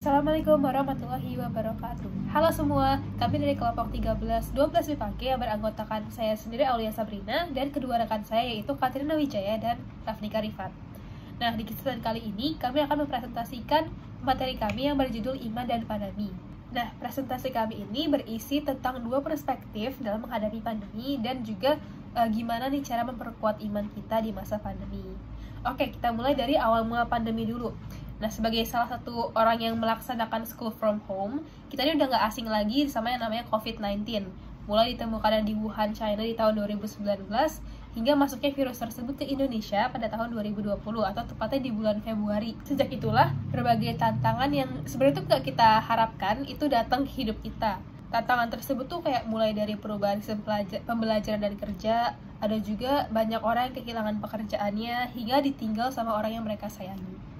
Assalamualaikum warahmatullahi wabarakatuh. Halo semua, kami dari kelompok 13-12 BPK yang beranggotakan saya sendiri Aulia Sabrina dan kedua rekan saya yaitu Katrina Wijaya dan Rafnika Rifat. Nah, di kesempatan kali ini kami akan mempresentasikan materi kami yang berjudul Iman dan Pandemi. Nah, presentasi kami ini berisi tentang dua perspektif dalam menghadapi pandemi dan juga gimana nih cara memperkuat iman kita di masa pandemi. Oke, kita mulai dari awal mula pandemi dulu. Nah, sebagai salah satu orang yang melaksanakan school from home, kita ini udah nggak asing lagi sama yang namanya COVID-19. Mulai ditemukan di Wuhan, China di tahun 2019, hingga masuknya virus tersebut ke Indonesia pada tahun 2020, atau tepatnya di bulan Februari. Sejak itulah, berbagai tantangan yang sebenarnya tuh nggak kita harapkan itu datang ke hidup kita. Tantangan tersebut tuh kayak mulai dari perubahan sistem pembelajaran dan kerja, ada juga banyak orang yang kehilangan pekerjaannya, hingga ditinggal sama orang yang mereka sayangi.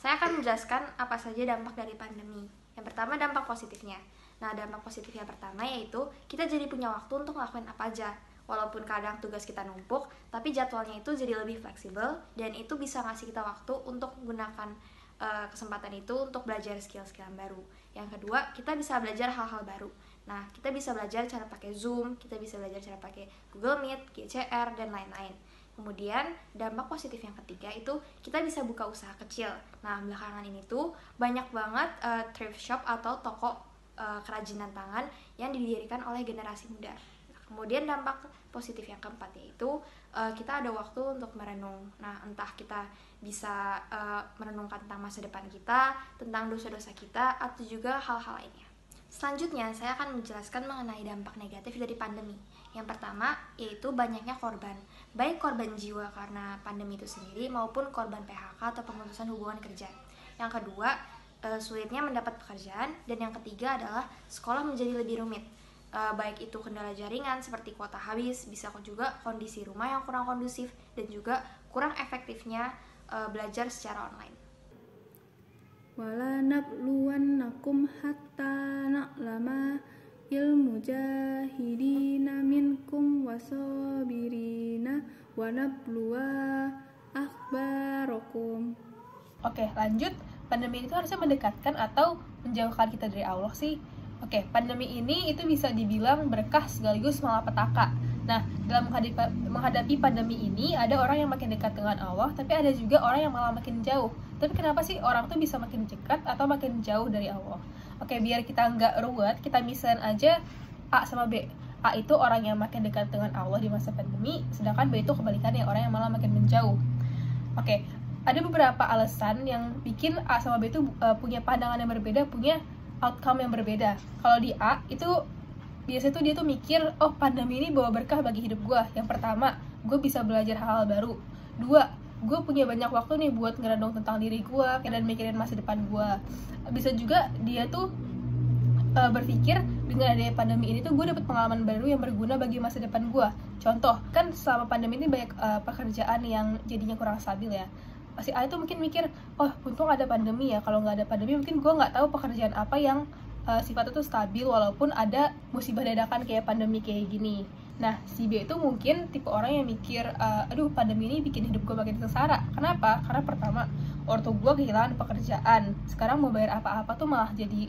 Saya akan menjelaskan apa saja dampak dari pandemi. Yang pertama, dampak positifnya. Nah, dampak positifnya pertama yaitu kita jadi punya waktu untuk ngelakuin apa aja. Walaupun kadang tugas kita numpuk, tapi jadwalnya itu jadi lebih fleksibel dan itu bisa ngasih kita waktu untuk menggunakan kesempatan itu untuk belajar skill-skill yang baru. Yang kedua, kita bisa belajar hal-hal baru. Nah, kita bisa belajar cara pakai Zoom, kita bisa belajar cara pakai Google Meet, GCR, dan lain-lain. Kemudian dampak positif yang ketiga itu kita bisa buka usaha kecil. Nah, belakangan ini tuh banyak banget thrift shop atau toko kerajinan tangan yang didirikan oleh generasi muda. Kemudian dampak positif yang keempat yaitu kita ada waktu untuk merenung. Nah, entah kita bisa merenungkan tentang masa depan kita, tentang dosa-dosa kita, atau juga hal-hal lainnya. Selanjutnya, saya akan menjelaskan mengenai dampak negatif dari pandemi. Yang pertama, yaitu banyaknya korban. Baik korban jiwa karena pandemi itu sendiri maupun korban PHK atau pemutusan hubungan kerja. Yang kedua, sulitnya mendapat pekerjaan. Dan yang ketiga adalah sekolah menjadi lebih rumit. Baik itu kendala jaringan seperti kuota habis, bisa juga kondisi rumah yang kurang kondusif, dan juga kurang efektifnya belajar secara online. Wala nabluwannakum hatta na'lama ilmu jahidina minkum wasabirina wa nabluwa akhbarakum. Oke, lanjut. Pandemi itu harusnya mendekatkan atau menjauhkan kita dari Allah sih? Oke, pandemi ini itu bisa dibilang berkah sekaligus malapetaka. Nah, dalam menghadapi pandemi ini, ada orang yang makin dekat dengan Allah, tapi ada juga orang yang malah makin jauh. Tapi kenapa sih orang tuh bisa makin dekat atau makin jauh dari Allah? Oke, biar kita nggak ruwet, kita misalin aja A sama B. A itu orang yang makin dekat dengan Allah di masa pandemi, sedangkan B itu kebalikannya, orang yang malah makin menjauh. Oke, ada beberapa alasan yang bikin A sama B itu punya pandangan yang berbeda, punya outcome yang berbeda. Kalau di A itu biasanya tuh dia tuh mikir, oh pandemi ini bawa berkah bagi hidup gue. Yang pertama, gue bisa belajar hal-hal baru. Dua, gue punya banyak waktu nih buat ngerenung tentang diri gue dan mikirin masa depan gue. Bisa juga dia tuh berpikir dengan adanya pandemi ini tuh gue dapet pengalaman baru yang berguna bagi masa depan gue. Contoh, kan selama pandemi ini banyak pekerjaan yang jadinya kurang stabil ya. Si A itu mungkin mikir, oh untung ada pandemi ya, kalau nggak ada pandemi mungkin gue nggak tahu pekerjaan apa yang sifatnya tuh stabil walaupun ada musibah dadakan kayak pandemi kayak gini. Nah, si B itu mungkin tipe orang yang mikir, aduh pandemi ini bikin hidup gue makin sengsara. Kenapa? Karena pertama, ortu gue kehilangan pekerjaan. Sekarang mau bayar apa-apa tuh malah jadi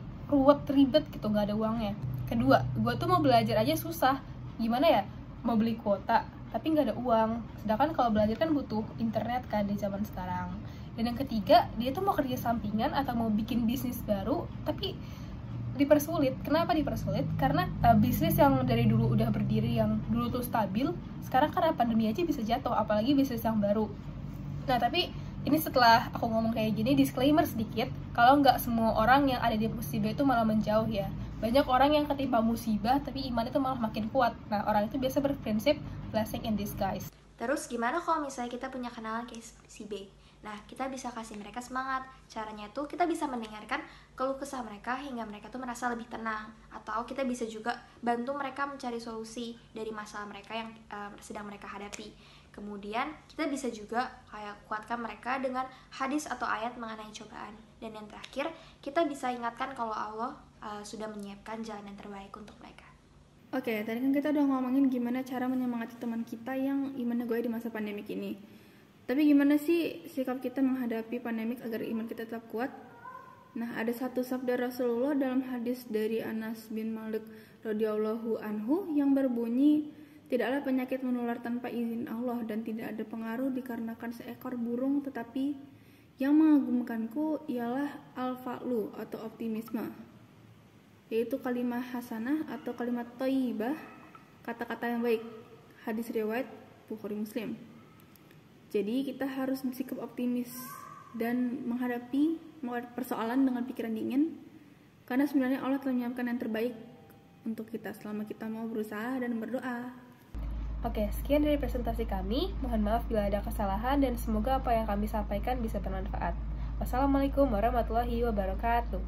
ribet gitu, nggak ada uangnya. Kedua, gue tuh mau belajar aja susah. Gimana ya? Mau beli kuota, tapi nggak ada uang. Sedangkan kalau belajar kan butuh internet kan di zaman sekarang. Dan yang ketiga, dia tuh mau kerja sampingan atau mau bikin bisnis baru, tapi dipersulit. Kenapa dipersulit? Karena bisnis yang dari dulu udah berdiri, yang dulu tuh stabil, sekarang karena pandemi aja bisa jatuh, apalagi bisnis yang baru. Nah, tapi ini setelah aku ngomong kayak gini, disclaimer sedikit, kalau nggak semua orang yang ada di musibah itu malah menjauh ya. Banyak orang yang ketimpa musibah, tapi iman itu malah makin kuat. Nah, orang itu biasa berprinsip blessing in disguise. Terus gimana kalau misalnya kita punya kenalan kayak si B? Nah, kita bisa kasih mereka semangat. Caranya tuh kita bisa mendengarkan keluh kesah mereka hingga mereka tuh merasa lebih tenang. Atau kita bisa juga bantu mereka mencari solusi dari masalah mereka yang sedang mereka hadapi. Kemudian kita bisa juga kayak kuatkan mereka dengan hadis atau ayat mengenai cobaan. Dan yang terakhir, kita bisa ingatkan kalau Allah sudah menyiapkan jalan yang terbaik untuk mereka. Oke, tadi kan kita udah ngomongin gimana cara menyemangati teman kita yang imannya goyah di masa pandemik ini. Tapi gimana sih sikap kita menghadapi pandemik agar iman kita tetap kuat? Nah, ada satu sabda Rasulullah dalam hadis dari Anas bin Malik radhiyallahu anhu yang berbunyi, tidaklah penyakit menular tanpa izin Allah dan tidak ada pengaruh dikarenakan seekor burung, tetapi yang mengagumkanku ialah al-fa'lu atau optimisme, yaitu kalimat hasanah atau kalimat thayyibah, kata-kata yang baik. Hadis riwayat Bukhari Muslim. Jadi kita harus bersikap optimis dan menghadapi persoalan dengan pikiran dingin, karena sebenarnya Allah telah menyiapkan yang terbaik untuk kita selama kita mau berusaha dan berdoa. Oke, sekian dari presentasi kami. Mohon maaf bila ada kesalahan dan semoga apa yang kami sampaikan bisa bermanfaat. Wassalamualaikum warahmatullahi wabarakatuh.